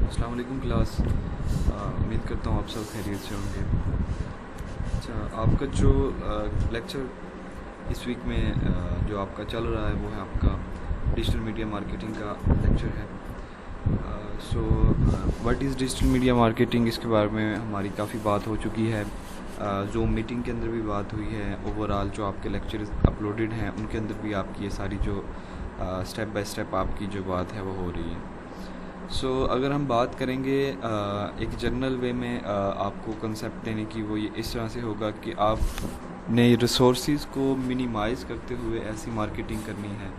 अस्सलाम वालेकुम क्लास। उम्मीद करता हूँ आप सब खैरियत से होंगे। अच्छा, आपका जो लेक्चर इस वीक में जो आपका चल रहा है वो है आपका डिजिटल मीडिया मार्केटिंग का लेक्चर है। So what is digital media marketing, इसके बारे में हमारी काफ़ी बात हो चुकी है। ज़ूम मीटिंग के अंदर भी बात हुई है। ओवरऑल जो आपके लेक्चर्स अपलोडेड हैं उनके अंदर भी आपकी ये सारी जो स्टेप बाय स्टेप आपकी जो बात है वो हो रही है। सो अगर हम बात करेंगे एक जनरल वे में आपको कंसेप्ट देने की, वो ये इस तरह से होगा कि आपने रिसोर्सेज को मिनिमाइज़ करते हुए ऐसी मार्केटिंग करनी है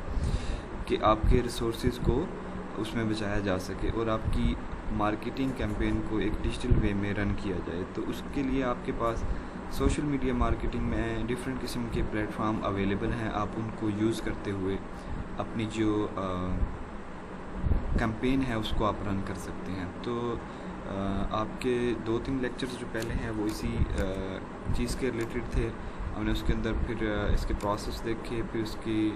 कि आपके रिसोर्सेज को उसमें बचाया जा सके और आपकी मार्केटिंग कैंपेन को एक डिजिटल वे में रन किया जाए। तो उसके लिए आपके पास सोशल मीडिया मार्केटिंग में डिफरेंट किस्म के प्लेटफॉर्म अवेलेबल हैं। आप उनको यूज़ करते हुए अपनी जो कैंपेन है उसको आप रन कर सकते हैं। तो आपके 2-3 लेक्चर्स जो पहले हैं वो इसी चीज़ के रिलेटेड थे। हमने उसके अंदर फिर इसके प्रोसेस देखे, फिर उसकी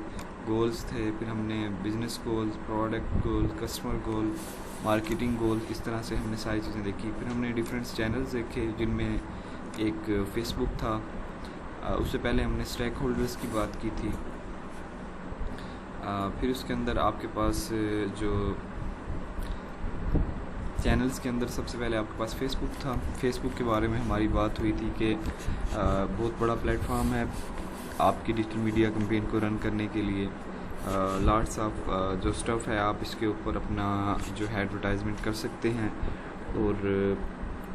गोल्स थे, फिर हमने business goals, product goals, customer goal, marketing goals, इस तरह से हमने सारी चीज़ें देखी। फिर हमने डिफरेंट चैनल्स देखे जिनमें एक फ़ेसबुक था। उससे पहले हमने स्टेक होल्डर्स की बात की थी। फिर उसके अंदर आपके पास जो चैनल्स के अंदर सबसे पहले आपके पास फ़ेसबुक था। फ़ेसबुक के बारे में हमारी बात हुई थी कि बहुत बड़ा प्लेटफॉर्म है आपकी डिजिटल मीडिया कैंपेन को रन करने के लिए। लॉट्स ऑफ जो स्टफ़ है आप इसके ऊपर अपना जो है एडवर्टाइजमेंट कर सकते हैं और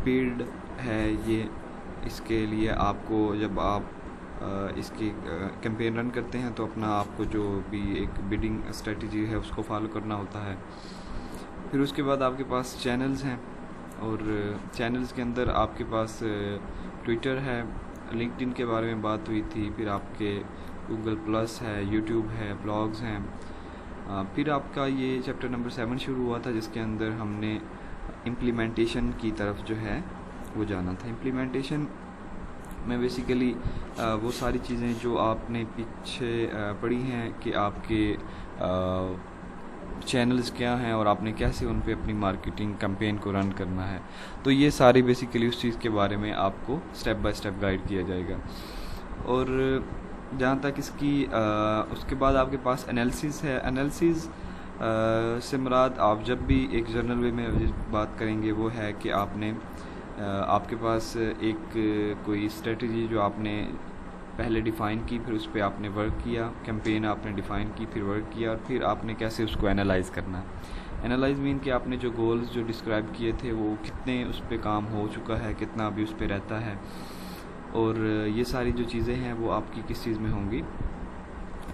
पेड है ये। इसके लिए आपको जब आप इसकी कैंपेन रन करते हैं तो अपना आपको जो भी एक बिडिंग स्ट्रेटजी है उसको फॉलो करना होता है। फिर उसके बाद आपके पास चैनल्स हैं और चैनल्स के अंदर आपके पास ट्विटर है, लिंक्डइन के बारे में बात हुई थी, फिर आपके गूगल प्लस है, यूट्यूब है, ब्लॉग्स हैं। फिर आपका ये चैप्टर नंबर 7 शुरू हुआ था जिसके अंदर हमने इम्प्लीमेंटेशन की तरफ जो है वो जाना था। इम्प्लीमेंटेशन में बेसिकली वो सारी चीज़ें जो आपने पीछे पढ़ी हैं कि आपके चैनल्स क्या हैं और आपने कैसे उन पे अपनी मार्केटिंग कैंपेन को रन करना है, तो ये सारी बेसिकली उस चीज़ के बारे में आपको स्टेप बाय स्टेप गाइड किया जाएगा। और जहाँ तक इसकी उसके बाद आपके पास एनालिसिस है। एनालिसिस से मुराद आप जब भी एक जर्नल वे में बात करेंगे वो है कि आपने आपके पास एक कोई स्ट्रेटजी जो आपने पहले डिफ़ाइन की, फिर उस पर आपने वर्क किया, कैंपेन आपने डिफ़ाइन की, फिर वर्क किया और फिर आपने कैसे उसको एनालाइज़ करना है। एनालाइज़ मीन कि आपने जो गोल्स जो डिस्क्राइब किए थे वो कितने उस पर काम हो चुका है, कितना अभी उस पर रहता है, और ये सारी जो चीज़ें हैं वो आपकी किस चीज़ में होंगी,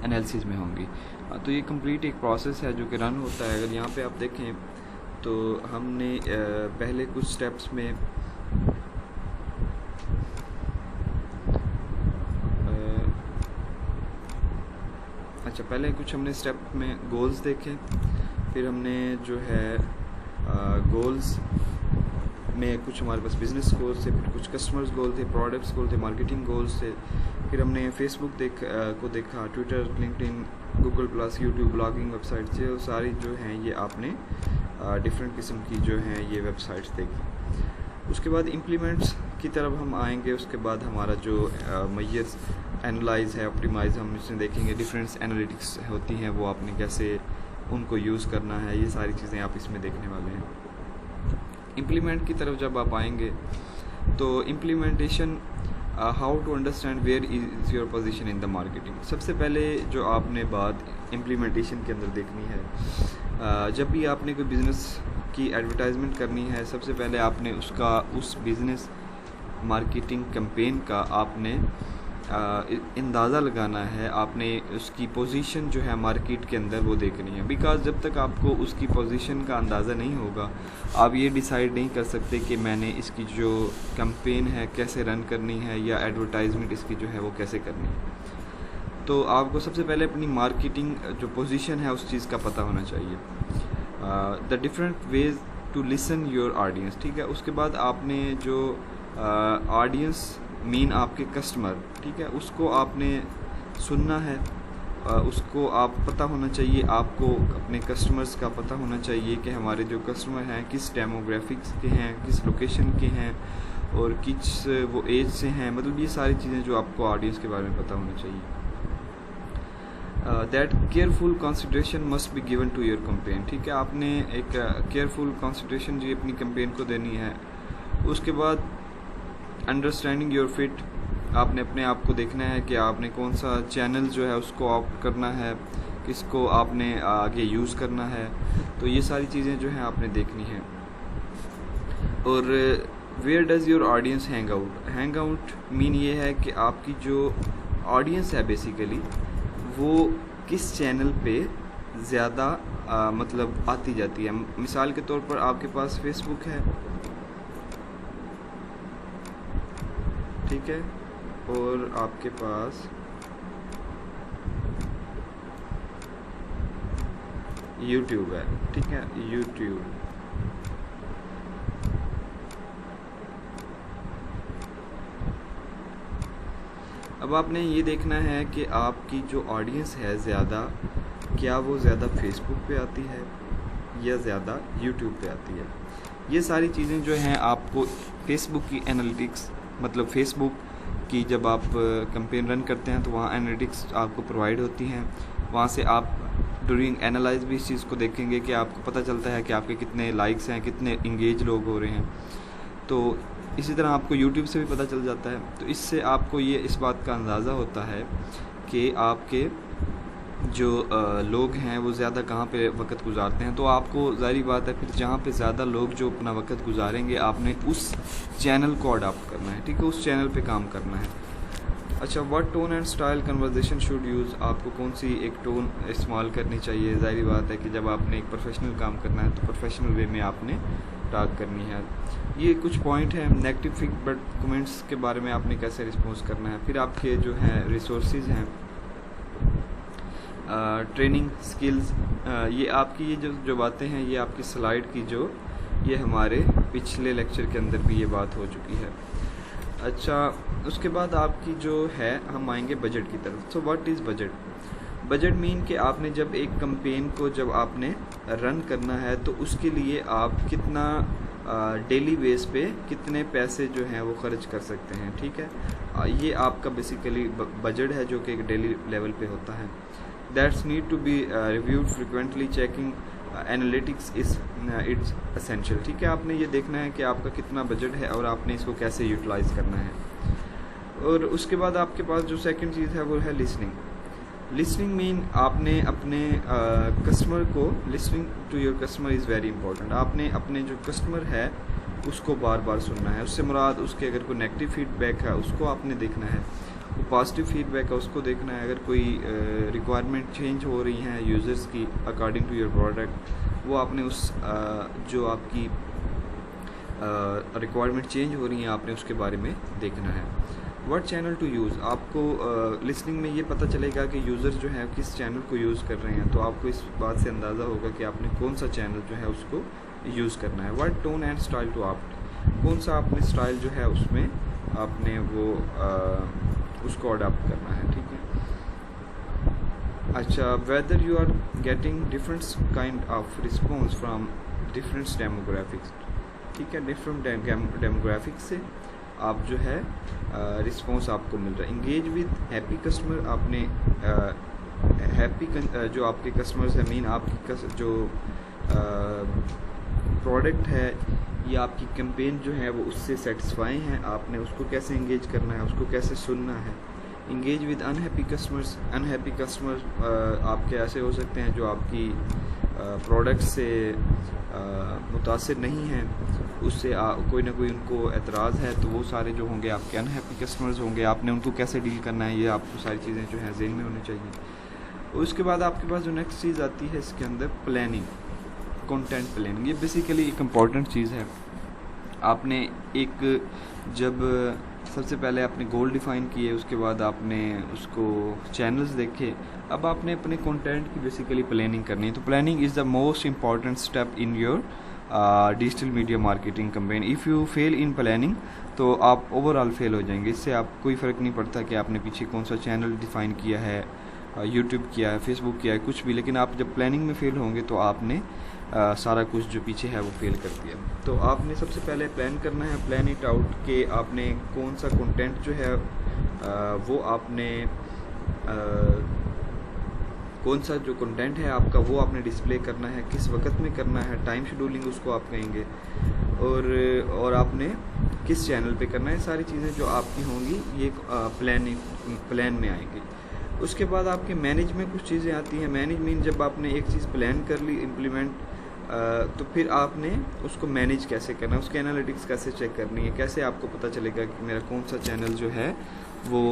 एनालिसिस में होंगी। तो ये कंप्लीट एक प्रोसेस है जो कि रन होता है। अगर यहाँ पे आप देखें तो हमने पहले कुछ स्टेप्स में पहले कुछ हमने स्टेप में गोल्स देखे, फिर हमने जो है गोल्स में कुछ हमारे पास बिज़नेस गोल्स थे, फिर कुछ कस्टमर्स गोल थे, प्रोडक्ट्स गोल थे, मार्केटिंग गोल्स थे। फिर हमने फेसबुक को देखा, Twitter, LinkedIn, Google plus, YouTube, blogging websites, ये सारी जो हैं ये आपने डिफरेंट किस्म की जो हैं ये वेबसाइट्स देखी। उसके बाद इम्प्लीमेंट्स की तरफ हम आएंगे। उसके बाद हमारा जो मैयर्स एनालाइज है, ऑप्टिमाइज़, हम इसमें देखेंगे डिफरेंट एनालिटिक्स होती हैं वो आपने कैसे उनको यूज़ करना है, ये सारी चीज़ें आप इसमें देखने वाले हैं। इम्प्लीमेंट की तरफ जब आप आएंगे तो implementation, how to understand where is your position in the marketing. सबसे पहले जो आपने बात इम्प्लीमेंटेशन के अंदर देखनी है, जब भी आपने कोई बिज़नेस की एडवर्टाइजमेंट करनी है, सबसे पहले आपने उस बिज़नेस मार्केटिंग कैंपेन का आपने अंदाज़ा लगाना है। आपने उसकी पोजीशन जो है मार्केट के अंदर वो देखनी है, बिकॉज़ जब तक आपको उसकी पोजीशन का अंदाज़ा नहीं होगा आप ये डिसाइड नहीं कर सकते कि मैंने इसकी जो कैंपेन है कैसे रन करनी है या एडवर्टाइजमेंट इसकी जो है वो कैसे करनी है। तो आपको सबसे पहले अपनी मार्केटिंग जो पोजीशन है उस चीज़ का पता होना चाहिए। The different ways to listen your audience, ठीक है। उसके बाद आपने जो ऑडियंस मीन आपके कस्टमर, ठीक है, उसको आपने सुनना है उसको आप पता होना चाहिए, आपको अपने कस्टमर्स का पता होना चाहिए कि हमारे जो कस्टमर हैं किस डेमोग्राफिक्स के हैं, किस लोकेशन के हैं और किस वो एज से हैं। मतलब ये सारी चीज़ें जो आपको ऑडियंस के बारे में पता होना चाहिए। That careful consideration must be given to your campaign. ठीक है, आपने एक केयरफुल कंसिडरेशन जो अपनी कैंपेन को देनी है। उसके बाद अंडरस्टैंडिंग योर फिट, आपने अपने आप को देखना है कि आपने कौन सा चैनल जो है उसको ऑप्ट करना है, किसको आपने आगे यूज़ करना है। तो ये सारी चीज़ें जो हैं आपने देखनी है। और where does your audience hang out. Hang out mean ये है कि आपकी जो ऑडियंस है बेसिकली वो किस चैनल पे ज़्यादा मतलब आती जाती है। मिसाल के तौर पर आपके पास फेसबुक है, ठीक है, और आपके पास यूट्यूब है, ठीक है, यूट्यूब। अब आपने ये देखना है कि आपकी जो ऑडियंस है ज़्यादा, क्या वो ज़्यादा फेसबुक पे आती है या ज़्यादा यूट्यूब पे आती है। ये सारी चीज़ें जो हैं आपको फेसबुक की एनालिटिक्स, मतलब फेसबुक की जब आप कैंपेन रन करते हैं तो वहाँ एनालिटिक्स आपको प्रोवाइड होती हैं। वहाँ से आप ड्यूरिंग एनालाइज भी इस चीज़ को देखेंगे कि आपको पता चलता है कि आपके कितने लाइक्स हैं, कितने इंगेज लोग हो रहे हैं। तो इसी तरह आपको YouTube से भी पता चल जाता है। तो इससे आपको ये इस बात का अंदाज़ा होता है कि आपके जो लोग हैं वो ज़्यादा कहाँ पे वक्त गुजारते हैं। तो आपको ज़ाहिर बात है फिर जहाँ पे ज़्यादा लोग जो अपना वक्त गुजारेंगे आपने उस चैनल को अडॉप्ट करना है, ठीक है, उस चैनल पे काम करना है। अच्छा, what tone and style conversation should use, आपको कौन सी एक टोन इस्तेमाल करनी चाहिए। ज़ाहिर बात है कि जब आपने एक प्रोफेशनल काम करना है तो प्रोफेशनल वे में आपने टॉक करनी है। ये कुछ पॉइंट हैं। नेगेटिव फीडबैक कमेंट्स के बारे में आपने कैसे रिस्पॉन्स करना है। फिर आपके जो हैं रिसोर्सेज हैं, ट्रेनिंग स्किल्स, ये आपकी ये जो बातें हैं ये आपकी स्लाइड की जो ये हमारे पिछले लेक्चर के अंदर भी ये बात हो चुकी है। अच्छा, उसके बाद आपकी जो है हम आएंगे बजट की तरफ। So what is budget. Budget mean कि आपने जब एक कैंपेन को जब आपने रन करना है तो उसके लिए आप कितना डेली बेस पे कितने पैसे जो हैं वो खर्च कर सकते हैं, ठीक है। ये आपका बेसिकली बजट है जो कि एक डेली लेवल पे होता है। That's need to be reviewed frequently, checking analytics is it's essential, ठीक है। आपने ये देखना है कि आपका कितना बजट है और आपने इसको कैसे यूटिलाइज़ करना है। और उसके बाद आपके पास जो सेकंड चीज़ है वो है लिसनिंग। लिसनिंग मीन आपने अपने कस्टमर को, listening to your customer is very important. आपने अपने जो कस्टमर है उसको बार बार सुनना है। उससे मुराद उसके अगर कोई नेगेटिव फीडबैक है उसको आपने देखना है, वो पॉजिटिव फीडबैक है उसको देखना है। अगर कोई रिक्वायरमेंट चेंज हो रही हैं यूज़र्स की अकॉर्डिंग टू योर प्रोडक्ट, वो आपने उस जो आपकी रिक्वायरमेंट चेंज हो रही हैं आपने उसके बारे में देखना है। व्हाट चैनल टू यूज़, आपको लिसनिंग में ये पता चलेगा कि यूज़र जो है किस चैनल को यूज़ कर रहे हैं। तो आपको इस बात से अंदाज़ा होगा कि आपने कौन सा चैनल जो है उसको यूज़ करना है। What tone and style to opt, कौन सा आपने स्टाइल जो है उसमें आपने वो उसको अडॉप्ट करना है, ठीक है। अच्छा, whether you are getting different kind of response from different demographics, ठीक है। डिफरेंट डेमोग्राफिक्स से आप जो है रिस्पॉन्स आपको मिल रहा है। इंगेज विद हैप्पी कस्टमर, आपने हैप्पी जो आपके कस्टमर्स हैं, मीन आपकी जो प्रोडक्ट है या आपकी कैंपेन जो है वो उससे सेटिस्फाई हैं, आपने उसको कैसे इंगेज करना है, उसको कैसे सुनना है। Engage with unhappy customers, unhappy customer आपके ऐसे हो सकते हैं जो आपकी प्रोडक्ट से मुतासिर नहीं हैं, उससे कोई ना कोई उनको एतराज़ है, तो वो सारे जो होंगे आपके अनहैप्पी कस्टमर्स होंगे। आपने उनको कैसे डील करना है ये आपको सारी चीज़ें जो हैं ज़हन में होनी चाहिए। उसके बाद आपके पास जो नेक्स्ट चीज़ आती है इसके अंदर प्लानिंग, कंटेंट प्लानिंग। ये बेसिकली एक इम्पॉर्टेंट चीज़ है। आपने एक जब सबसे पहले आपने गोल डिफ़ाइन किए, उसके बाद आपने उसको चैनल्स देखे, अब आपने अपने कंटेंट की बेसिकली प्लानिंग करनी है। तो planning is the most important step in your digital media marketing campaign. If you fail in planning तो आप ओवरऑल फेल हो जाएंगे। इससे आप कोई फ़र्क नहीं पड़ता कि आपने पीछे कौन सा चैनल डिफ़ाइन किया है, यूट्यूब किया है, फेसबुक किया है, कुछ भी, लेकिन आप जब प्लानिंग में फेल होंगे तो आपने सारा कुछ जो पीछे है वो फेल कर दिया। तो आपने सबसे पहले प्लान करना है, प्लान इट आउट कि आपने कौन सा कंटेंट जो है वो आपने कौन सा जो कंटेंट है आपका वो आपने डिस्प्ले करना है, किस वक्त में करना है, टाइम शेड्यूलिंग उसको आप कहेंगे, और आपने किस चैनल पे करना है। सारी चीज़ें जो आपकी होंगी ये प्लान में आएंगी। उसके बाद आपके मैनेज में कुछ चीज़ें आती हैं। मैनेज मीन जब आपने एक चीज़ प्लान कर ली इम्प्लीमेंट, तो फिर आपने उसको मैनेज कैसे करना है, उसकी एनालिटिक्स कैसे चेक करनी है, कैसे आपको पता चलेगा कि मेरा कौन सा चैनल जो है वो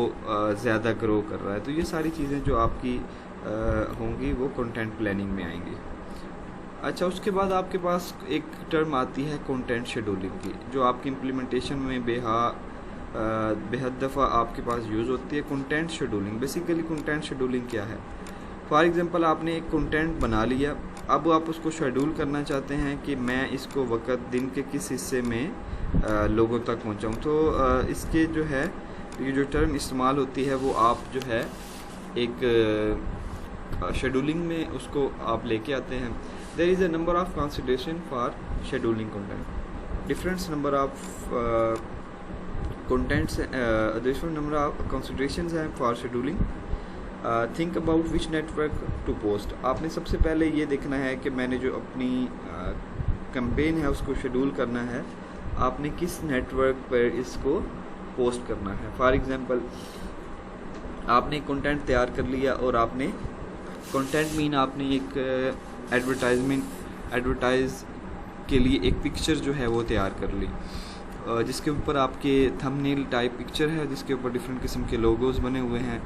ज़्यादा ग्रो कर रहा है। तो ये सारी चीज़ें जो आपकी होंगी वो कंटेंट प्लानिंग में आएंगी। अच्छा, उसके बाद आपके पास एक टर्म आती है कंटेंट शेड्यूलिंग की, जो आपकी इम्प्लीमेंटेशन में बेहद दफ़ा आपके पास यूज़ होती है। Content scheduling, basically content scheduling क्या है? फॉर एग्जांपल आपने एक कंटेंट बना लिया, अब आप उसको शेड्यूल करना चाहते हैं कि मैं इसको वक्त दिन के किस हिस्से में लोगों तक पहुंचाऊं। तो इसके जो है ये जो टर्म इस्तेमाल होती है वो आप जो है एक शेड्यूलिंग में उसको आप लेके आते हैं। There is a number of consideration for scheduling content, different number of contents, different number of considerations हैं for scheduling. Think about which network to post. आपने सबसे पहले ये देखना है कि मैंने जो अपनी कैंपेन है उसको शेड्यूल करना है, आपने किस नेटवर्क पर इसको पोस्ट करना है। फॉर एग्जांपल आपने कंटेंट तैयार कर लिया और आपने कंटेंट मीन आपने एक एडवर्टाइज के लिए एक पिक्चर जो है वो तैयार कर ली, जिसके ऊपर आपके थंबनेल टाइप पिक्चर है, जिसके ऊपर डिफरेंट किस्म के लोगोज़ बने हुए हैं।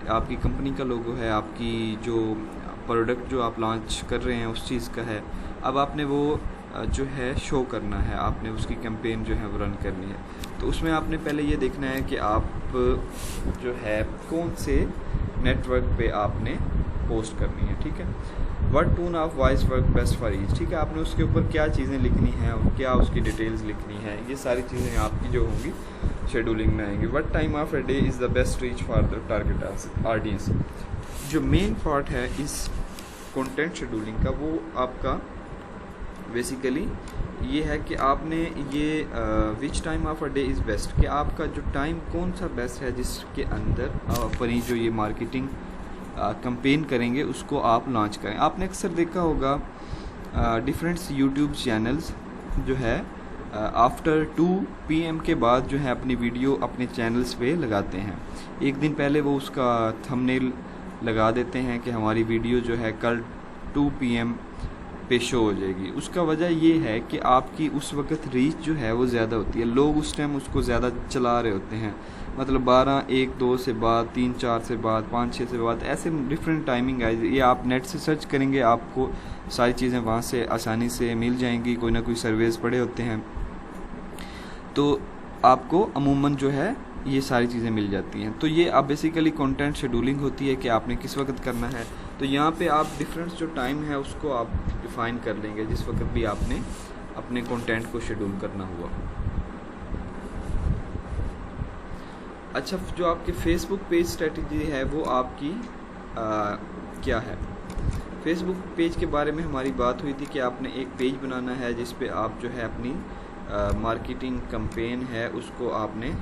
आपकी कंपनी का लोगो है, आपकी जो प्रोडक्ट जो आप लॉन्च कर रहे हैं उस चीज़ का है। अब आपने वो जो है शो करना है, आपने उसकी कैंपेन जो है वो रन करनी है। तो उसमें आपने पहले ये देखना है कि आप जो है कौन से नेटवर्क पे आपने पोस्ट करनी है, ठीक है। What tone of voice work best for each, ठीक है। आपने उसके ऊपर क्या चीज़ें लिखनी है और क्या उसकी डिटेल्स लिखनी है, ये सारी चीज़ें आपकी जो होंगी शेड्यूलिंग में आएंगी। What time of a day is the best reach for the target audience. जो मेन पार्ट है इस कंटेंट शेड्यूलिंग का वो आपका बेसिकली ये है कि आपने ये which time of a day is best, कि आपका जो टाइम कौन सा बेस्ट है जिसके अंदर अपनी जो ये मार्केटिंग कैंपेन करेंगे उसको आप लॉन्च करें। आपने अक्सर देखा होगा डिफरेंट यूट्यूब चैनल्स जो है आफ्टर 2 PM के बाद जो है अपनी वीडियो अपने चैनल्स पे लगाते हैं। एक दिन पहले वो उसका थंबनेल लगा देते हैं कि हमारी वीडियो जो है कल 2 PM पे शो हो जाएगी। उसका वजह ये है कि आपकी उस वक्त रीच जो है वो ज़्यादा होती है, लोग उस टाइम उसको ज़्यादा चला रहे होते हैं, मतलब 12, 1, 2 से बाद, 3, 4 से बाद, 5, 6 से बाद, ऐसे डिफरेंट टाइमिंग है। ये आप नेट से सर्च करेंगे आपको सारी चीज़ें वहाँ से आसानी से मिल जाएंगी, कोई ना कोई सर्वेस पड़े होते हैं, तो आपको अमूमन जो है ये सारी चीज़ें मिल जाती हैं। तो ये आप बेसिकली कंटेंट शेड्यूलिंग होती है कि आपने किस वक्त करना है। तो यहाँ पे आप डिफरेंस जो टाइम है उसको आप डिफ़ाइन कर लेंगे जिस वक्त भी आपने अपने कंटेंट को शेड्यूल करना हुआ। अच्छा, जो आपके फेसबुक पेज स्ट्रेटजी है वो आपकी क्या है? फेसबुक पेज के बारे में हमारी बात हुई थी कि आपने एक पेज बनाना है जिस पे आप जो है अपनी मार्केटिंग कैंपेन है उसको आपने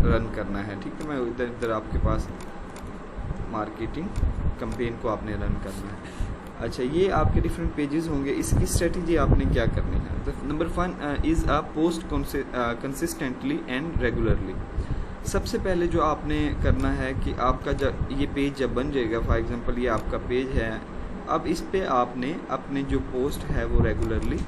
रन करना है, ठीक है। मैं इधर आपके पास मार्केटिंग कैंपेन को आपने रन करना है। अच्छा, ये आपके डिफरेंट पेजेस होंगे, इसकी स्ट्रेटजी आपने क्या करनी है। Number 1 is a post consistently and regularly. सबसे पहले जो आपने करना है कि आपका जब ये पेज जब बन जाएगा, फॉर एग्जांपल ये आपका पेज है, अब इस पे आपने अपने जो पोस्ट है वो रेगुलरली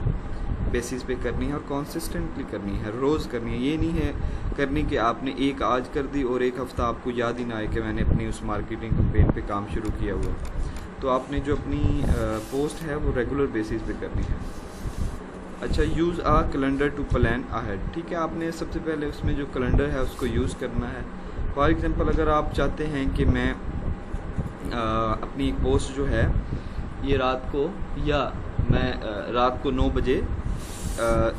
बेसिस पे करनी है और कंसिस्टेंटली करनी है, रोज़ करनी है। ये नहीं है करनी कि आपने एक आज कर दी और एक हफ़्ता आपको याद ही ना आए कि मैंने अपनी उस मार्केटिंग कैंपेन पे काम शुरू किया हुआ। तो आपने जो अपनी पोस्ट है वो रेगुलर बेसिस पे करनी है। अच्छा, use a calendar to plan ahead, ठीक है। आपने सबसे पहले उसमें जो कैलेंडर है उसको यूज़ करना है। फॉर एग्जांपल अगर आप चाहते हैं कि मैं अपनी पोस्ट जो है ये रात को या मैं रात को 9 बजे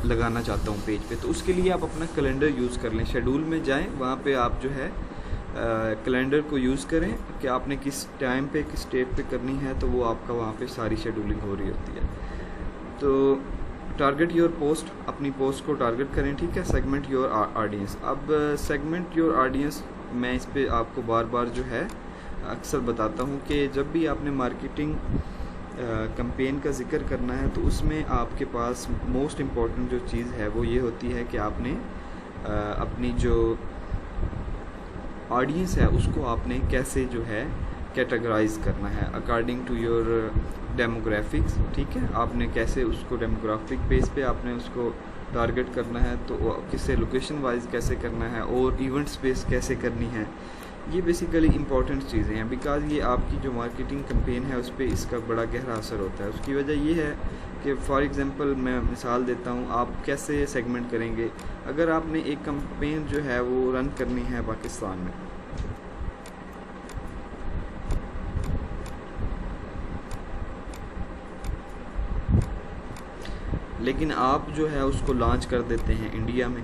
लगाना चाहता हूँ पेज पे, तो उसके लिए आप अपना कैलेंडर यूज़ कर लें। शेड्यूल में जाएं, वहाँ पे आप जो है कैलेंडर को यूज़ करें कि आपने किस टाइम पे किस डेट पे करनी है, तो वो आपका वहाँ पे सारी शेड्यूलिंग हो रही होती है। तो टारगेट योर पोस्ट, अपनी पोस्ट को टारगेट करें, ठीक है। सेगमेंट योर ऑडियंस, अब सेगमेंट योर ऑडियंस मैं इस पे आपको बार बार जो है अक्सर बताता हूँ कि जब भी आपने मार्केटिंग कैंपेन का जिक्र करना है तो उसमें आपके पास मोस्ट इम्पॉर्टेंट जो चीज़ है वो ये होती है कि आपने अपनी जो ऑडियंस है उसको आपने कैसे जो है कैटेगराइज करना है अकॉर्डिंग टू योर डेमोग्राफिक्स, ठीक है। आपने कैसे उसको डेमोग्राफिक बेस पे आपने उसको टारगेट करना है, तो किसे लोकेशन वाइज कैसे करना है और इवेंट स्पेस कैसे करनी है। ये बेसिकली इंपॉर्टेंट चीज़ें हैं, बिकॉज ये आपकी जो मार्केटिंग कैंपेन है उस पर इसका बड़ा गहरा असर होता है। उसकी वजह ये है कि फॉर एग्जांपल मैं मिसाल देता हूँ, आप कैसे सेगमेंट करेंगे। अगर आपने एक कैंपेन जो है वो रन करनी है पाकिस्तान में, लेकिन आप जो है उसको लॉन्च कर देते हैं इंडिया में,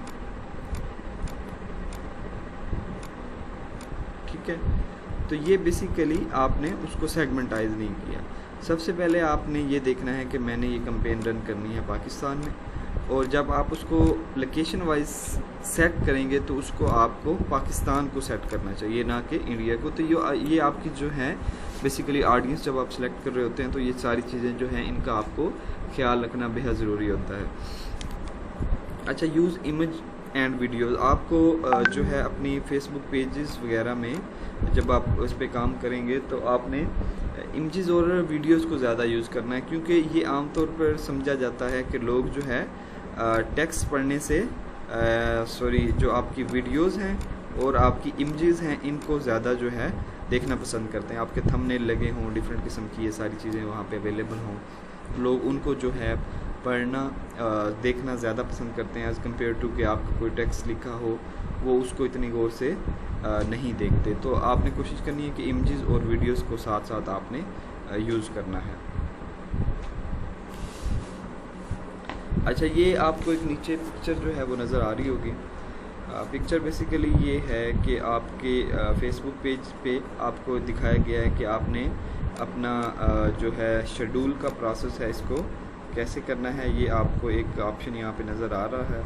ठीक है, तो ये बेसिकली आपने उसको सेगमेंटाइज नहीं किया। सबसे पहले आपने ये देखना है कि मैंने ये कैंपेन रन करनी है पाकिस्तान में, और जब आप उसको लोकेशन वाइज सेट करेंगे तो उसको आपको पाकिस्तान को सेट करना चाहिए, ना कि इंडिया को। तो ये आपकी जो है बेसिकली ऑडियंस जब आप सेलेक्ट कर रहे होते हैं तो ये सारी चीज़ें जो हैं इनका आपको ख्याल रखना बेहद ज़रूरी होता है। अच्छा, यूज़ इमेज एंड वीडियोस, आपको जो है अपनी फेसबुक पेजेस वगैरह में जब आप उस पर काम करेंगे तो आपने इमेजेस और वीडियोस को ज़्यादा यूज़ करना है, क्योंकि ये आमतौर पर समझा जाता है कि लोग जो है टेक्स्ट पढ़ने से जो आपकी वीडियोस हैं और आपकी इमेजेस हैं इनको ज़्यादा जो है देखना पसंद करते हैं। आपके थंबनेल लगे हों, डिफरेंट किस्म की ये सारी चीज़ें वहाँ पे अवेलेबल हों, लोग उनको जो है पढ़ना देखना ज़्यादा पसंद करते हैं एज़ कम्पेयर टू कि आपका कोई टेक्स्ट लिखा हो, वो उसको इतनी गौर से नहीं देखते। तो आपने कोशिश करनी है कि इमेजेस और वीडियोस को साथ साथ आपने यूज़ करना है। अच्छा, ये आपको एक नीचे पिक्चर जो है वो नज़र आ रही होगी। पिक्चर बेसिकली ये है कि आपके फेसबुक पेज पे आपको दिखाया गया है कि आपने अपना जो है शेड्यूल का प्रोसेस है इसको कैसे करना है। ये आपको एक ऑप्शन यहाँ पे नज़र आ रहा है,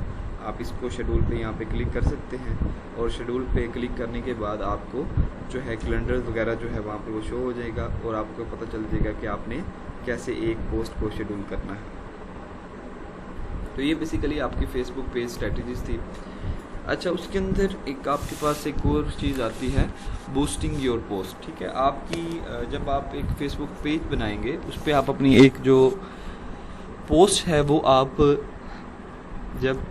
आप इसको शेड्यूल पे यहाँ पे क्लिक कर सकते हैं, और शेड्यूल पे क्लिक करने के बाद आपको जो है कैलेंडर वगैरह जो है वहाँ पे वो शो हो जाएगा और आपको पता चल जाएगा कि आपने कैसे एक पोस्ट को शेड्यूल करना है। तो ये बेसिकली आपकी फेसबुक पेज स्ट्रेटजीज थी। अच्छा, उसके अंदर एक आपके पास एक और चीज़ आती है, बूस्टिंग योर पोस्ट, ठीक है। आपकी जब आप एक फेसबुक पेज बनाएंगे उस पर आप अपनी एक जो पोस्ट है वो आप जब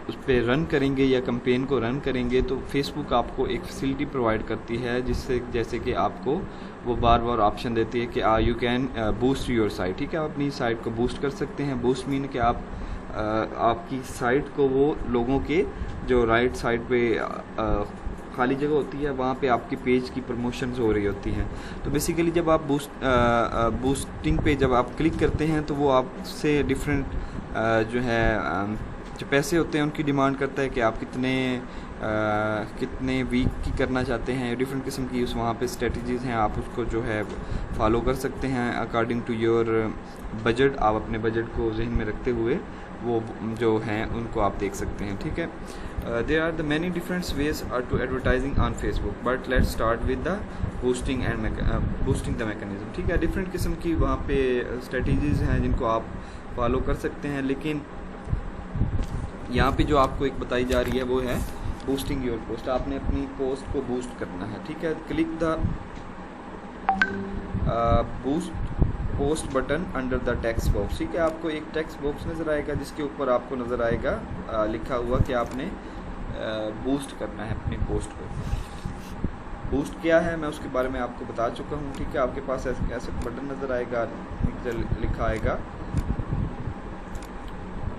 उस पर रन करेंगे या कैंपेन को रन करेंगे तो फेसबुक आपको एक फैसिलिटी प्रोवाइड करती है, जिससे जैसे कि आपको वो बार बार ऑप्शन देती है कि you can boost your site, ठीक है। आप अपनी साइट को बूस्ट कर सकते हैं। बूस्ट मीन कि आप आपकी साइट को वो लोगों के जो राइट साइड पे खाली जगह होती है वहाँ पे आपके पेज की प्रमोशंस हो रही होती हैं। तो बेसिकली जब आप बूस्टिंग पे जब आप क्लिक करते हैं तो वो आपसे डिफरेंट जो है जो पैसे होते हैं उनकी डिमांड करता है कि आप कितने वीक की करना चाहते हैं। डिफरेंट किस्म की उस वहाँ पे स्ट्रेटजीज़ हैं, आप उसको जो है फॉलो कर सकते हैं अकॉर्डिंग टू योर बजट। आप अपने बजट को जहन में रखते हुए वो जो हैं उनको आप देख सकते हैं, ठीक है। There are the many different ways to advertising on Facebook, but let's start with the boosting the mechanism, ठीक है। डिफरेंट किस्म की वहाँ पे स्ट्रेटजीज़ हैं जिनको आप फॉलो कर सकते हैं, लेकिन यहाँ पे जो आपको एक बताई जा रही है वो है बूस्टिंग योर पोस्ट। आपने अपनी पोस्ट को बूस्ट करना है, ठीक है। Click the boost post button under the text box, ठीक है। आपको एक टेक्स्ट बॉक्स नज़र आएगा जिसके ऊपर आपको नज़र आएगा लिखा हुआ कि आपने बूस्ट करना है अपनी पोस्ट को। बूस्ट क्या है मैं उसके बारे में आपको बता चुका हूँ, ठीक है। आपके पास ऐसे बटन नज़र आएगा, लिखा आएगा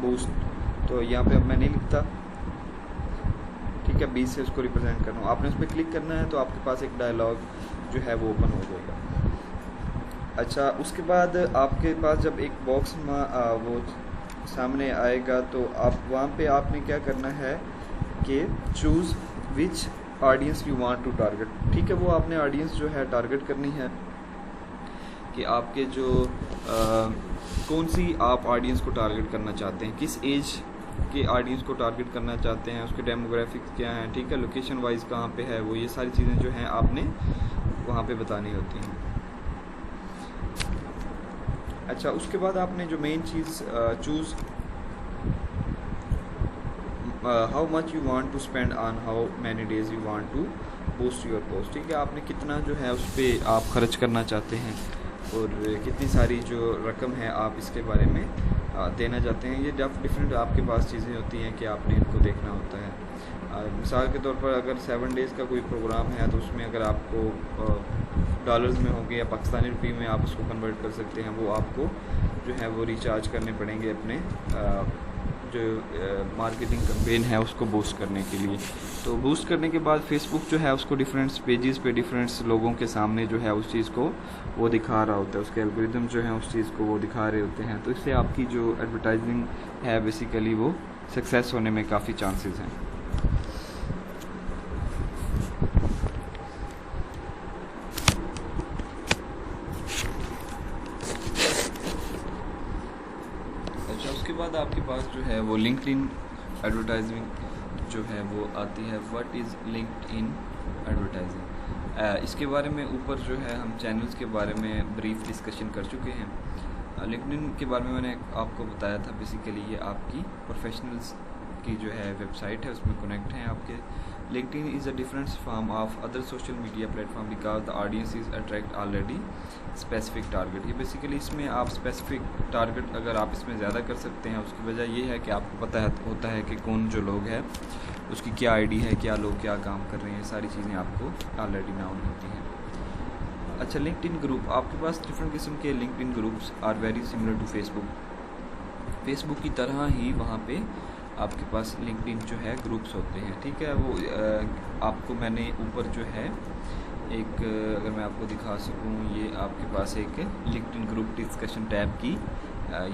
बूस्ट, तो यहाँ पे अब मैं नहीं लिखता, ठीक है। 20 से उसको रिप्रेजेंट करना हूँ, आपने उस पर क्लिक करना है तो आपके पास एक डायलॉग जो है वो ओपन हो जाएगा। अच्छा, उसके बाद आपके पास जब एक बॉक्स वो सामने आएगा तो आप वहाँ पे आपने क्या करना है कि choose which audience you want to target, ठीक है। वो आपने ऑडियंस जो है टारगेट करनी है कि आपके जो कौन सी आप ऑडियंस को टारगेट करना चाहते हैं, किस एज के ऑडियंस को टारगेट करना चाहते हैं, उसके डेमोग्राफिक्स क्या हैं, ठीक है, लोकेशन वाइज कहाँ पे है वो, ये सारी चीज़ें जो हैं आपने वहाँ पे बतानी होती हैं। अच्छा, उसके बाद आपने जो मेन चीज़ choose how much you want to spend on how many days you want to boost your post, ठीक है। आपने कितना जो है उस पर आप खर्च करना चाहते हैं और कितनी सारी जो रकम है आप इसके बारे में देना चाहते हैं। ये डिफरेंट आपके पास चीज़ें होती हैं कि आपने इनको देखना होता है। मिसाल के तौर पर अगर 7 डेज़ का कोई प्रोग्राम है तो उसमें अगर आपको डॉलर्स में होंगे या पाकिस्तानी रुपये में आप उसको कन्वर्ट कर सकते हैं, वो आपको जो है वो रिचार्ज करने पड़ेंगे अपने जो मार्केटिंग कैंपेन है उसको बूस्ट करने के लिए। तो बूस्ट करने के बाद फेसबुक जो है उसको डिफरेंट पेजेस पे डिफरेंट लोगों के सामने जो है उस चीज़ को वो दिखा रहा होता है, उसके एल्गोरिदम जो है उस चीज़ को वो दिखा रहे होते हैं। तो इससे आपकी जो एडवर्टाइजिंग है बेसिकली वो सक्सेस होने में काफ़ी चांसेस हैं। अच्छा, उसके बाद आपके पास जो है वो लिंक्डइन एडवर्टाइजिंग जो है वो आती है। व्हाट इज़ लिंक्डइन एडवर्टाइजिंग, इसके बारे में ऊपर जो है हम चैनल्स के बारे में ब्रीफ डिस्कशन कर चुके हैं। लिंक्डइन के बारे में मैंने आपको बताया था, बेसिकली ये आपकी प्रोफेशनल्स की जो है वेबसाइट है उसमें कनेक्ट हैं आपके। LinkedIn is a different form of other social media platform because the audience is attract already specific target. ये बेसिकली इसमें आप स्पेसिफिक टारगेट अगर आप इसमें ज़्यादा कर सकते हैं, उसकी वजह ये है कि आपको पता होता है कि कौन जो लोग है उसकी क्या आईडी है, क्या लोग क्या काम कर रहे हैं, सारी चीज़ें आपको ऑलरेडी नाउन होती हैं। अच्छा, लिंक्डइन ग्रुप, आपके पास डिफरेंट किस्म के LinkedIn groups are very similar to Facebook की तरह ही वहाँ पे आपके पास लिंक्डइन जो है ग्रुप्स होते हैं, ठीक है। वो आपको मैंने ऊपर जो है एक अगर मैं आपको दिखा सकूँ, ये आपके पास एक लिंक्डइन ग्रुप डिस्कशन टैब की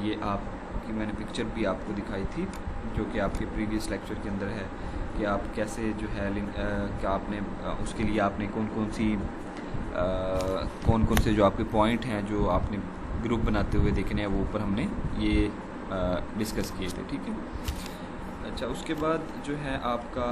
ये आपकी मैंने पिक्चर भी आपको दिखाई थी जो कि आपके प्रीवियस लेक्चर के अंदर है कि आप कैसे जो है क्या आपने उसके लिए आपने कौन कौन से जो आपके पॉइंट हैं जो आपने ग्रुप बनाते हुए देखने हैं वो ऊपर हमने ये डिस्कस किए थे, ठीक है। अच्छा, उसके बाद जो है आपका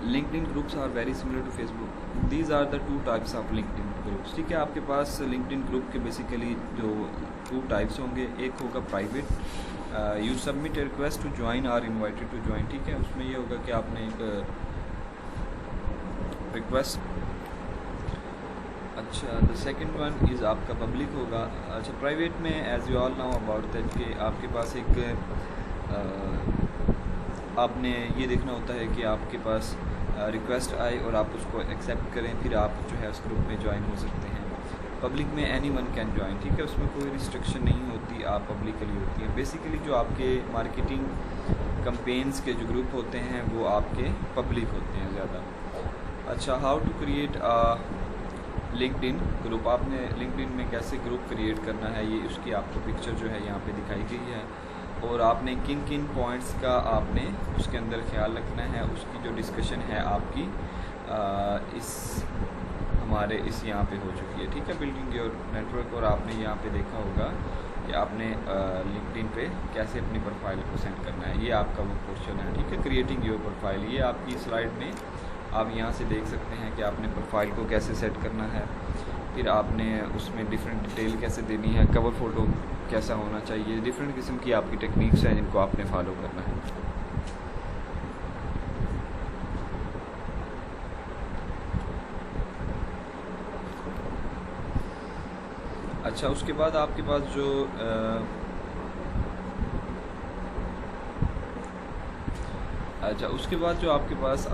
LinkedIn groups are very similar to Facebook, these are the 2 types of LinkedIn groups, ठीक है। आपके पास लिंक्डइन ग्रुप के बेसिकली जो 2 टाइप्स होंगे, एक होगा private, you submit request to join or invited to join, ठीक है। उसमें ये होगा कि आपने एक रिक्वेस्ट। अच्छा, द सेकंड वन इज़ आपका पब्लिक होगा। अच्छा, प्राइवेट में as you all now about that कि आपके पास एक आपने ये देखना होता है कि आपके पास रिक्वेस्ट आए और आप उसको एक्सेप्ट करें, फिर आप जो है उस ग्रुप में ज्वाइन हो सकते हैं। पब्लिक में एनी वन कैन ज्वाइन, ठीक है, उसमें कोई रिस्ट्रिक्शन नहीं होती, आप पब्लिकली होती है। बेसिकली जो आपके मार्केटिंग कैंपेन्स के जो ग्रुप होते हैं वो आपके पब्लिक होते हैं ज़्यादा। अच्छा, how to create LinkedIn group, आपने लिंक्डइन में कैसे ग्रुप क्रिएट करना है ये उसकी आपको पिक्चर जो है यहाँ पे दिखाई गई है और आपने किन किन पॉइंट्स का आपने उसके अंदर ख्याल रखना है, उसकी जो डिस्कशन है आपकी इस यहाँ पे हो चुकी है, ठीक है, बिल्डिंग योर नेटवर्क। और आपने यहाँ पे देखा होगा कि आपने लिंक्डइन पे कैसे अपनी प्रोफाइल को सेंड करना है, ये आपका वो क्वेश्चन है, ठीक है, क्रिएटिंग योर प्रोफाइल। ये आपकी स्लाइड में आप यहाँ से देख सकते हैं कि आपने प्रोफाइल को कैसे सेट करना है, फिर आपने उसमें डिफरेंट डिटेल कैसे देनी है, कवर फ़ोटो कैसा होना चाहिए, डिफरेंट किस्म की आपकी टेक्निक्स हैं जिनको आपने फॉलो करना है। अच्छा, उसके बाद आपके पास जो आपके पास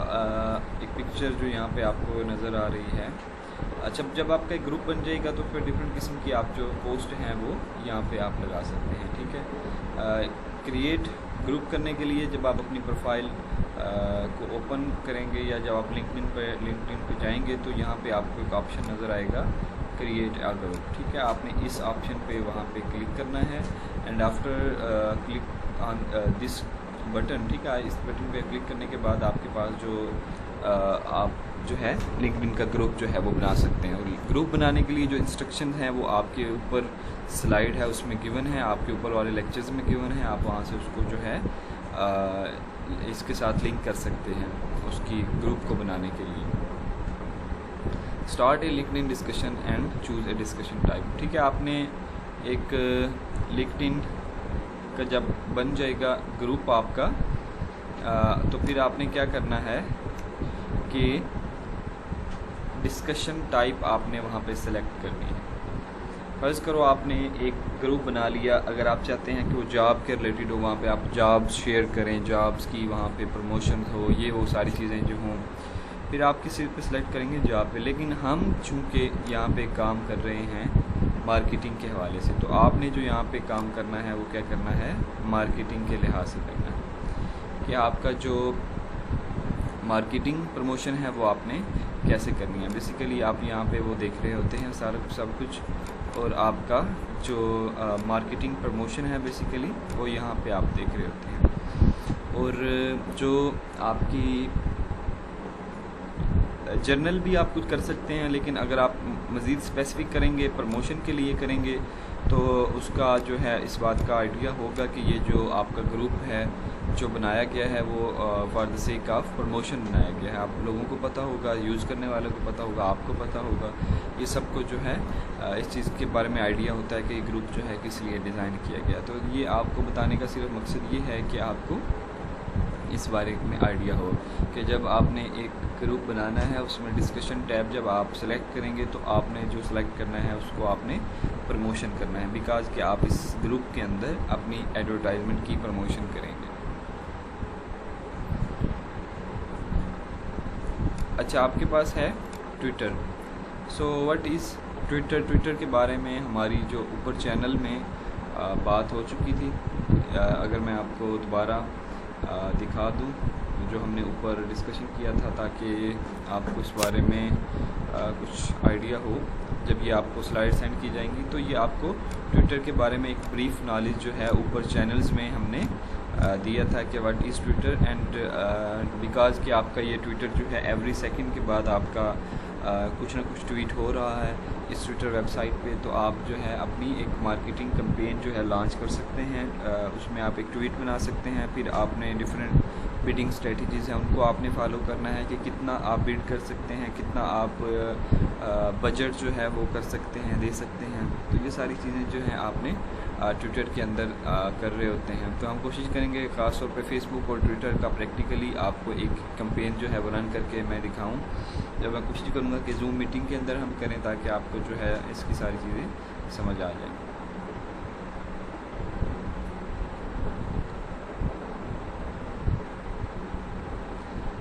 एक पिक्चर जो यहाँ पे आपको नज़र आ रही है। अच्छा, जब आपका एक ग्रुप बन जाएगा तो फिर डिफरेंट किस्म की आप जो पोस्ट हैं वो यहाँ पे आप लगा सकते हैं, ठीक है। क्रिएट ग्रुप करने के लिए जब आप अपनी प्रोफाइल को ओपन करेंगे या जब आप लिंक्डइन पे जाएंगे तो यहाँ पे आपको एक ऑप्शन नज़र आएगा क्रिएट अ ग्रुप, ठीक है। आपने इस ऑप्शन पे वहाँ पे क्लिक करना है and after click on this button, ठीक है। इस बटन पे क्लिक करने के बाद आपके पास जो आप जो है लिंक्डइन का ग्रुप जो है वो बना सकते हैं। और ग्रुप बनाने के लिए जो इंस्ट्रक्शन हैं वो आपके ऊपर स्लाइड है उसमें गिवन है, आपके ऊपर वाले लेक्चर्स में गिवन है। आप वहाँ से उसको जो है इसके साथ लिंक कर सकते हैं उसकी ग्रुप को बनाने के लिए। Start A LinkedIn discussion and choose A discussion type, ठीक है। आपने एक लिंक्डइन का जब बन जाएगा ग्रुप आपका, तो फिर आपने क्या करना है कि डिस्कशन टाइप आपने वहाँ पे सेलेक्ट करनी है। फ़र्ज़ करो आपने एक ग्रुप बना लिया, अगर आप चाहते हैं कि वो जॉब के रिलेटेड हो, वहाँ पे आप जॉब्स शेयर करें, जॉब्स की वहाँ पे प्रमोशन हो, ये वो सारी चीज़ें जो हों, फिर आप किसी पे सेलेक्ट करेंगे जॉब पे। लेकिन हम चूँकि यहाँ पे काम कर रहे हैं मार्केटिंग के हवाले से, तो आपने जो यहाँ पे काम करना है वो क्या करना है, मार्केटिंग के लिहाज से करना है कि आपका जो मार्केटिंग प्रमोशन है वो आपने कैसे करनी है। बेसिकली आप यहाँ पे वो देख रहे होते हैं सारा सब कुछ, और आपका जो मार्केटिंग प्रमोशन है बेसिकली वो यहाँ पे आप देख रहे होते हैं। और जो आपकी जर्नल भी आप कुछ कर सकते हैं, लेकिन अगर आप मज़ीद स्पेसिफिक करेंगे, प्रमोशन के लिए करेंगे, तो उसका जो है इस बात का आइडिया होगा कि ये जो आपका ग्रुप है जो बनाया गया है वो for the sake of promotion बनाया गया है। आप लोगों को पता होगा, यूज़ करने वालों को पता होगा, आपको पता होगा, ये सबको जो है इस चीज़ के बारे में आइडिया होता है कि ये ग्रुप जो है किस लिए डिज़ाइन किया गया। तो ये आपको बताने का सिर्फ मकसद ये है कि आपको इस बारे में आइडिया हो कि जब आपने एक ग्रुप बनाना है उसमें डिस्कशन टैब जब आप सेलेक्ट करेंगे तो आपने जो सेलेक्ट करना है उसको आपने प्रमोशन करना है, बिकॉज़ कि आप इस ग्रुप के अंदर अपनी एडवर्टाइजमेंट की प्रमोशन करेंगे। अच्छा, आपके पास है Twitter. So what is Twitter? Twitter के बारे में हमारी जो ऊपर चैनल में बात हो चुकी थी। अगर मैं आपको दोबारा दिखा दूं जो हमने ऊपर डिस्कशन किया था, ताकि आपको इस बारे में कुछ आइडिया हो। जब ये आपको स्लाइड सेंड की जाएंगी तो ये आपको ट्विटर के बारे में एक ब्रीफ नॉलेज जो है ऊपर चैनल्स में हमने दिया था कि what is Twitter. And because कि आपका ये ट्विटर जो है एवरी सेकंड के बाद आपका कुछ ना कुछ ट्वीट हो रहा है इस ट्विटर वेबसाइट पे, तो आप जो है अपनी एक मार्केटिंग कैंपेन जो है लॉन्च कर सकते हैं। उसमें आप एक ट्वीट बना सकते हैं, फिर आपने डिफरेंट बिडिंग स्ट्रेटजीज़ हैं उनको आपने फॉलो करना है कि कितना आप बिड कर सकते हैं, कितना आप बजट जो है वो कर सकते हैं, दे सकते हैं। तो ये सारी चीज़ें जो हैं आपने ट्विटर के अंदर कर रहे होते हैं। तो हम कोशिश करेंगे ख़ास तौर पे फेसबुक और ट्विटर का प्रैक्टिकली आपको एक कैंपेन जो है वो रन करके मैं दिखाऊं। जब मैं कोशिश करूंगा कि जूम मीटिंग के अंदर हम करें ताकि आपको जो है इसकी सारी चीज़ें समझ आ जाएं।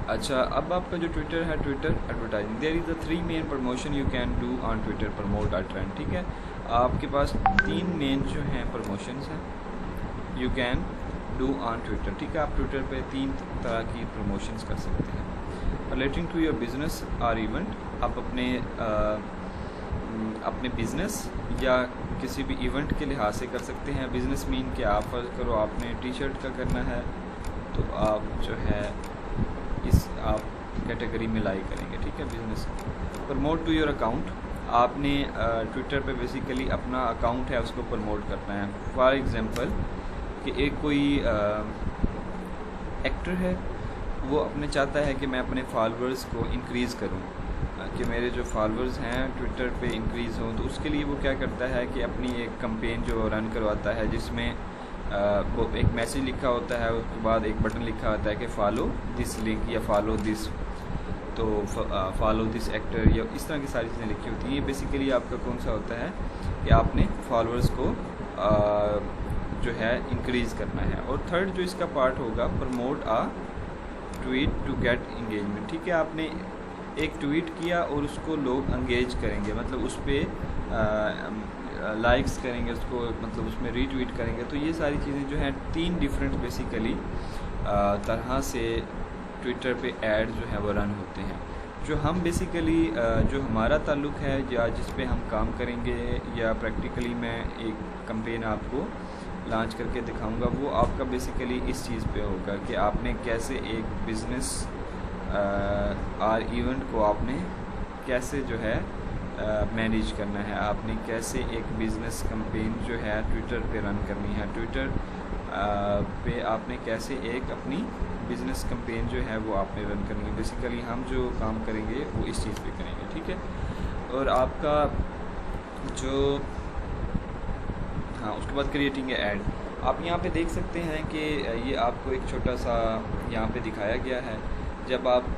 अच्छा, अब आपका जो ट्विटर है, Twitter advertising, there is the 3 main promotion you can do on Twitter, promote a trend. ठीक है, आपके पास 3 मेन जो हैं प्रमोशंस हैं you can do on Twitter. ठीक है, आप ट्विटर पे 3 तरह की प्रमोशंस कर सकते हैं। रिलेटिंग टू योर बिज़नेस और इवेंट, आप अपने बिज़नेस या किसी भी इवेंट के लिहाज से कर सकते हैं। बिज़नेस मीन कि आप फर्ज करो आपने टी शर्ट का करना है तो आप जो है इस आप कैटेगरी में लाई करेंगे। ठीक है, business. Promote to your account, आपने ट्विटर पे बेसिकली अपना अकाउंट है उसको प्रमोट करना है। फॉर एग्ज़ाम्पल कि एक कोई एक्टर है, वो अपने चाहता है कि मैं अपने फॉलोअर्स को इंक्रीज़ करूं, कि मेरे जो फॉलोअर्स हैं ट्विटर पे इंक्रीज़ हों। तो उसके लिए वो क्या करता है कि अपनी एक कैंपेन जो रन करवाता है जिसमें वो एक मैसेज लिखा होता है, उसके बाद एक बटन लिखा होता है कि फॉलो दिस लिंक या फॉलो दिस, तो फॉलो दिस एक्टर या इस तरह की सारी चीज़ें लिखी होती हैं। ये बेसिकली आपका कौन सा होता है कि आपने फॉलोअर्स को जो है इंक्रीज़ करना है। और थर्ड जो इसका पार्ट होगा, promote a tweet to get engagement. ठीक है, आपने एक ट्वीट किया और उसको लोग इंगेज करेंगे, मतलब उस पर लाइक्स करेंगे उसको, मतलब उसमें रीट्वीट करेंगे। तो ये सारी चीज़ें जो हैं 3 डिफरेंट बेसिकली तरह से ट्विटर पे ऐड जो है वो रन होते हैं। जो हम बेसिकली जो हमारा ताल्लुक़ है या जिस पे हम काम करेंगे या प्रैक्टिकली मैं एक कैंपेन आपको लॉन्च करके दिखाऊंगा, वो आपका बेसिकली इस चीज़ पे होगा कि आपने कैसे एक बिज़नेस और इवेंट को आपने कैसे जो है मैनेज करना है, आपने कैसे एक बिज़नेस कैंपेन जो है ट्विटर पे रन करनी है, ट्विटर पे आपने कैसे एक अपनी बिज़नेस कैंपेन जो है वो आपने रन करनी है। बेसिकली हम जो काम करेंगे वो इस चीज़ पे करेंगे, ठीक है। और आपका जो उसके बाद क्रिएटिंग ऐड, आप यहाँ पे देख सकते हैं कि ये आपको एक छोटा सा यहाँ पे दिखाया गया है। जब आप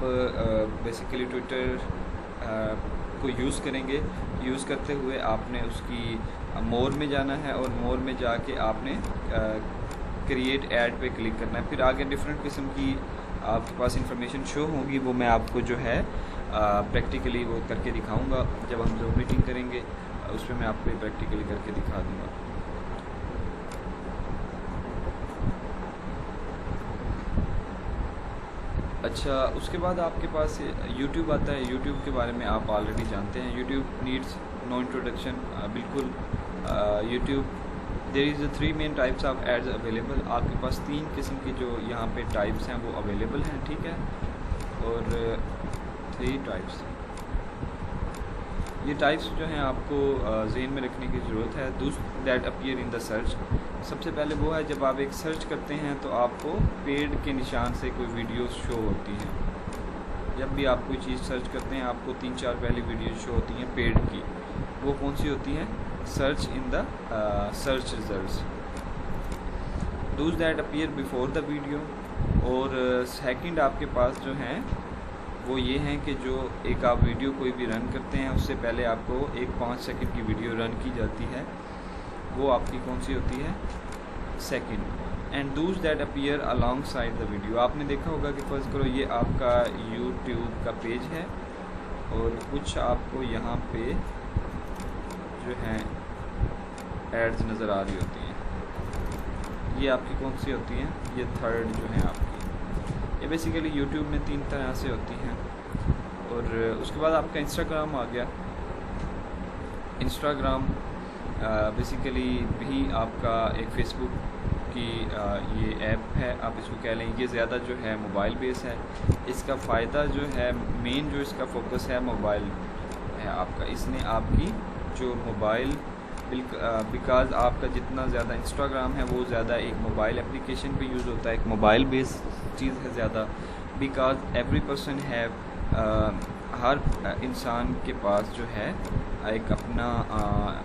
बेसिकली ट्विटर को यूज़ करेंगे, यूज़ करते हुए आपने उसकी मोर में जाना है और मोर में जाके आपने क्रिएट ऐड पे क्लिक करना है। फिर आगे डिफरेंट किस्म की आपके पास इंफॉर्मेशन शो होगी, वो मैं आपको जो है प्रैक्टिकली वो करके दिखाऊंगा। जब हम जो मीटिंग करेंगे उस पर मैं आपको प्रैक्टिकली करके दिखा दूँगा। अच्छा, उसके बाद आपके पास YouTube आता है। YouTube के बारे में आप ऑलरेडी जानते हैं। YouTube नीड्स नो इंट्रोडक्शन, बिल्कुल। YouTube there is 3 main types of ads available. आपके पास 3 किस्म की जो यहाँ पे टाइप्स हैं वो अवेलेबल हैं, ठीक है। और 3 टाइप्स, ये टाइप्स जो हैं आपको ज़हन में रखने की ज़रूरत है। दूसरा that appear in the search, सबसे पहले वो है जब आप एक सर्च करते हैं तो आपको पेड के निशान से कोई वीडियोस शो होती हैं। जब भी आप कोई चीज़ सर्च करते हैं आपको 3-4 पहली वीडियो शो होती हैं पेड की। वो कौन सी होती हैं? Search in the search results. Dooj that appear before the video. और सेकंड आपके पास जो हैं वो ये हैं कि जो एक आप वीडियो कोई भी रन करते हैं उससे पहले आपको एक 5 सेकंड की वीडियो रन की जाती है, वो आपकी कौन सी होती है? Second. And Dooj that appear along side the video. आपने देखा होगा कि फर्स्ट करो ये आपका यूट्यूब का पेज है और कुछ आपको यहाँ पे जो है एड्स नज़र आ रही होती हैं। ये आपकी कौन सी होती हैं? ये थर्ड जो है आपकी। ये बेसिकली यूट्यूब में 3 तरह से होती हैं। और उसके बाद आपका इंस्टाग्राम आ गया। इंस्टाग्राम बेसिकली भी आपका एक फेसबुक की ये ऐप है, आप इसको कह लें। ये ज़्यादा जो है मोबाइल बेस है। इसका फ़ायदा जो है मेन जो इसका फोकस है मोबाइल है आपका। इसने आपकी जो मोबाइल बिकॉज़ आपका जितना ज़्यादा इंस्टाग्राम है वो ज़्यादा एक मोबाइल एप्लीकेशन पे यूज़ होता है, एक मोबाइल बेस चीज़ है ज़्यादा। बिकॉज़ एवरी पर्सन हैव, हर इंसान के पास जो है एक अपना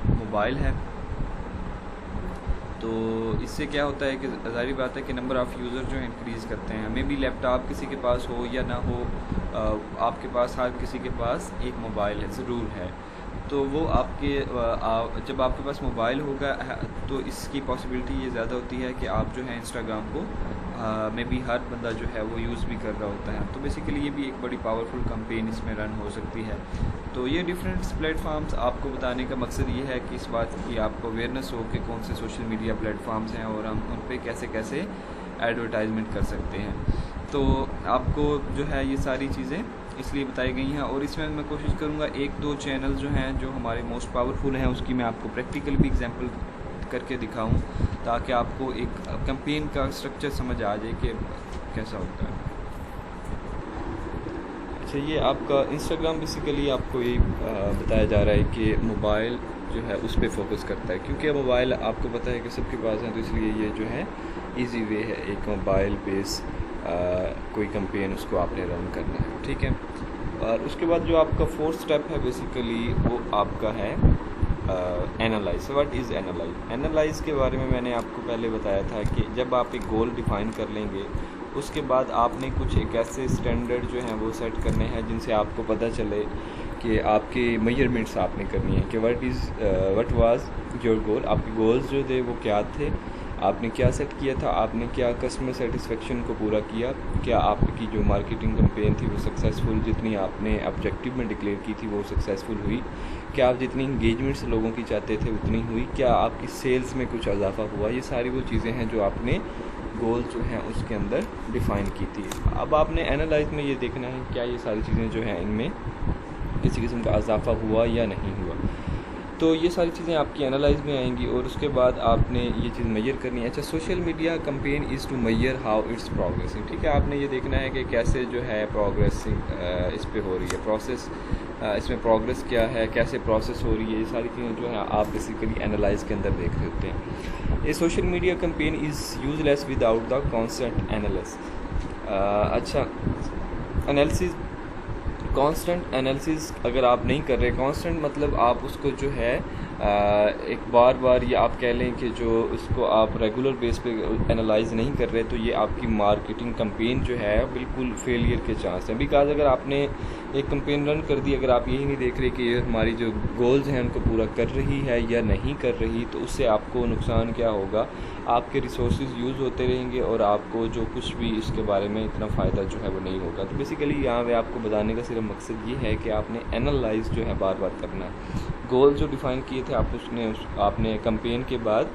मोबाइल है। तो इससे क्या होता है कि ज़ाहिर बात है कि नंबर ऑफ़ यूज़र जो है इंक्रीज़ करते हैं। मे बी लैपटॉप किसी के पास हो या ना हो, आपके पास हर किसी के पास एक मोबाइल है, ज़रूर है। तो वो आपके जब आपके पास मोबाइल होगा तो इसकी पॉसिबिलिटी ये ज़्यादा होती है कि आप जो है इंस्टाग्राम को मे बी हर बंदा जो है वो यूज़ भी कर रहा होता है। तो बेसिकली ये भी एक बड़ी पावरफुल कैंपेन इसमें रन हो सकती है। तो ये डिफरेंट प्लेटफॉर्म्स आपको बताने का मकसद ये है कि इस बात की आपको अवेयरनेस हो कि कौन से सोशल मीडिया प्लेटफॉर्म्स हैं और हम उन पर कैसे कैसे एडवर्टाइजमेंट कर सकते हैं। तो आपको जो है ये सारी चीज़ें इसलिए बताई गई हैं। और इसमें मैं कोशिश करूँगा 1-2 चैनल जो हैं जो हमारे मोस्ट पावरफुल हैं उसकी मैं आपको प्रैक्टिकल भी एग्जांपल करके दिखाऊं, ताकि आपको एक कैंपेन का स्ट्रक्चर समझ आ जाए कि कैसा होता है। अच्छा, ये आपका इंस्टाग्राम बेसिकली आपको ये बताया जा रहा है कि मोबाइल जो है उस पर फोकस करता है, क्योंकि मोबाइल आपको पता है कि सबके पास है। तो इसलिए ये जो है इजी वे है एक मोबाइल बेस कोई कैंपेन उसको आपने रन करना है, ठीक है। और उसके बाद जो आपका 4th स्टेप है बेसिकली वो आपका है analyse. What is analyse? Analyse के बारे में मैंने आपको पहले बताया था कि जब आप एक गोल डिफ़ाइन कर लेंगे उसके बाद आपने कुछ एक ऐसे स्टैंडर्ड जो हैं वो सेट करने हैं जिनसे आपको पता चले कि आपके मेजरमेंट्स आपने करनी है कि व्हाट वाज योर गोल। आपके गोल्स जो थे वो क्या थे, आपने क्या सेट किया था, आपने क्या कस्टमर सेटिस्फेक्शन को पूरा किया, क्या आपकी जो मार्केटिंग कैंपेन थी वो सक्सेसफुल, जितनी आपने ऑब्जेक्टिव में डिक्लेयर की थी वो सक्सेसफुल हुई, क्या आप जितनी इंगेजमेंट्स लोगों की चाहते थे उतनी हुई, क्या आपकी सेल्स में कुछ इजाफा हुआ। ये सारी वो चीज़ें हैं जो आपने गोल जो हैं उसके अंदर डिफ़ाइन की थी। अब आपने एनालाइज में ये देखना है क्या ये सारी चीज़ें जो हैं इनमें किसी किस्म का इजाफा हुआ या नहीं हुआ। तो ये सारी चीज़ें आपकी एनालाइज में आएंगी और उसके बाद आपने ये चीज़ मेजर करनी है। अच्छा, social media campaign is to measure how it's progressing. ठीक है, आपने ये देखना है कि कैसे जो है प्रोग्रेसिंग इस पे हो रही है, प्रोसेस इसमें प्रोग्रेस क्या है, कैसे प्रोसेस हो रही है, ये सारी चीज़ें जो है आप बेसिकली एनालाइज के अंदर देख रहे होते हैं। A social media campaign is useless without the constant analysis. अच्छा, एनालिसिस, कांस्टेंट एनालिसिस अगर आप नहीं कर रहे, कांस्टेंट मतलब आप उसको जो है एक बार या आप कह लें कि जो उसको आप रेगुलर बेस पे एनालाइज नहीं कर रहे, तो ये आपकी मार्केटिंग कंपेन जो है बिल्कुल फेलियर के चांस हैं। बिकॉज अगर आपने एक कंपेन रन कर दी, अगर आप यही नहीं देख रहे कि ये हमारी जो गोल्स हैं उनको पूरा कर रही है या नहीं कर रही, तो उससे आपको नुकसान क्या होगा, आपके रिसोर्सेज यूज़ होते रहेंगे और आपको जो कुछ भी इसके बारे में इतना फ़ायदा जो है वो नहीं होगा। तो बेसिकली यहाँ पे आपको बताने का सिर्फ मकसद ये है कि आपने एनालाइज जो है बार बार करना है। गोल जो डिफ़ाइन किए थे आपने कंपेन के बाद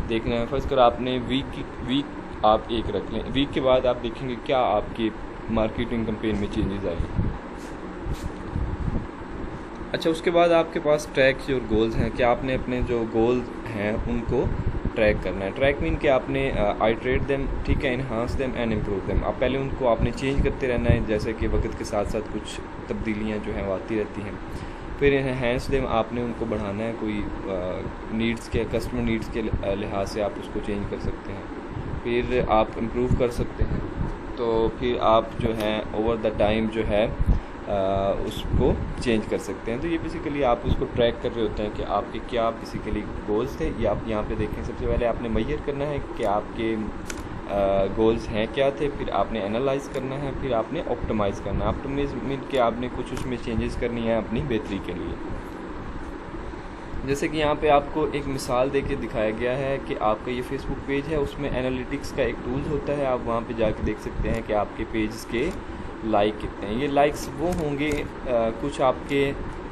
देखना है। फर्स्ट कर आपने वीक आप एक रख लें, वीक के बाद आप देखेंगे क्या आपकी मार्केटिंग कंपेन में चेंजेस आए। अच्छा, उसके बाद आपके पास ट्रैक और गोल्स हैं कि आपने अपने जो गोल्स हैं उनको ट्रैक करना है। ट्रैक मीन कि आपने आइटरेट देम, ठीक है, enhance them and improve them. आप पहले उनको आपने चेंज करते रहना है, जैसे कि वक्त के साथ साथ कुछ तब्दीलियाँ जो हैं वो आती रहती हैं। फिर इन्हांस देम, आपने उनको बढ़ाना है, कोई नीड्स के, कस्टमर नीड्स के लिहाज से आप उसको चेंज कर सकते हैं। फिर आप इम्प्रूव कर सकते हैं, तो फिर आप जो है ओवर द टाइम जो है उसको चेंज कर सकते हैं। तो ये बेसिकली आप उसको ट्रैक कर रहे होते हैं कि आपके क्या बेसिकली गोल्स थे। ये आप यहाँ पे देखें, सबसे पहले आपने मेजर करना है कि आपके गोल्स हैं क्या थे, फिर आपने एनालाइज करना है, फिर आपने ऑप्टिमाइज़ करना है। ऑप्टिमाइज मीन कि आपने कुछ उसमें चेंजेस करनी है अपनी बेहतरी के लिए। जैसे कि यहाँ पे आपको एक मिसाल देके दिखाया गया है कि आपका ये फेसबुक पेज है, उसमें एनालिटिक्स का एक टूल होता है। आप वहाँ पे जाके देख सकते हैं कि आपके पेज के लाइक कितने हैं। ये लाइक्स वो होंगे कुछ आपके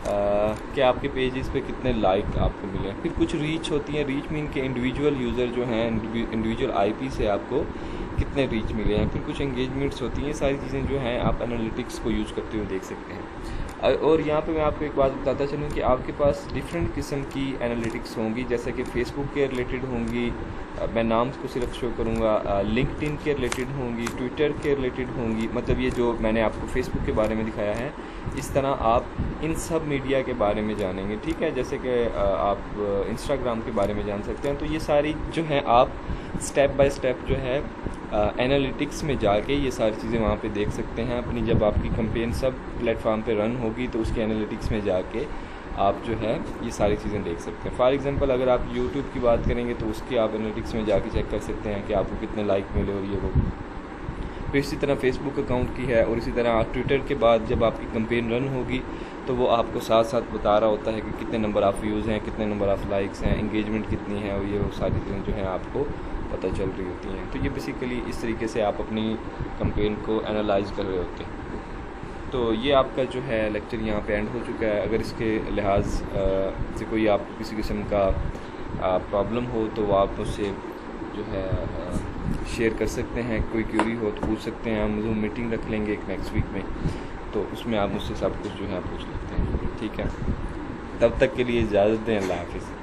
कि आपके पेजेस पे कितने लाइक आपको मिले। फिर कुछ रीच होती हैं, रीच मीन के इंडिविजुअल यूज़र जो हैं, इंडिविजुअल आईपी से आपको कितने रीच मिले हैं। फिर कुछ एंगेजमेंट्स होती हैं, सारी चीज़ें जो हैं आप एनालिटिक्स को यूज़ करते हुए देख सकते हैं। और यहाँ पे मैं आपको एक बात बताता चलूँ कि आपके पास डिफरेंट किस्म की एनालिटिक्स होंगी, जैसे कि फेसबुक के रिलेटेड होंगी, मैं नाम को सिर्फ शो करूँगा, लिंक्डइन के रिलेटेड होंगी, ट्विटर के रिलेटेड होंगी। मतलब ये जो मैंने आपको फेसबुक के बारे में दिखाया है, इस तरह आप इन सब मीडिया के बारे में जानेंगे, ठीक है। जैसे कि आप इंस्टाग्राम के बारे में जान सकते हैं। तो ये सारी जो है आप स्टेप बाय स्टेप जो है एनालिटिक्स में जाके ये सारी चीज़ें वहाँ पे देख सकते हैं अपनी। जब आपकी कंपेन सब प्लेटफॉर्म पे रन होगी तो उसकी एनालिटिक्स में जाके आप जो है ये सारी चीज़ें देख सकते हैं। फॉर एग्जांपल अगर आप यूट्यूब की बात करेंगे तो उसकी आप एनालिटिक्स में जाके चेक कर सकते हैं कि आपको कितने लाइक मिले और ये वो। फिर इसी तरह फेसबुक अकाउंट की है, और इसी तरह आप ट्विटर के बाद जब आपकी कंपेन रन होगी तो वो आपको साथ साथ बता रहा होता है कि कितने नंबर ऑफ़ व्यूज़ हैं, कितने नंबर ऑफ़ लाइक्स हैं, इंगेजमेंट कितनी है, और ये वो सारी चीज़ें जो हैं आपको पता चल रही होती हैं। तो ये बेसिकली इस तरीके से आप अपनी कंपेन को एनालाइज कर रहे होते हैं। तो ये आपका जो है लेक्चर यहाँ पे एंड हो चुका है। अगर इसके लिहाज से कोई आपको किसी किस्म का प्रॉब्लम हो तो आप उससे जो है शेयर कर सकते हैं। कोई क्यूरी हो तो पूछ सकते हैं। हम ज़ूम मीटिंग रख लेंगे एक नेक्स्ट वीक में, तो उसमें आप मुझसे सब कुछ जो है पूछ सकते हैं, ठीक है। तब तक के लिए इजाज़त दें। अल्लाह हाफ़िज़।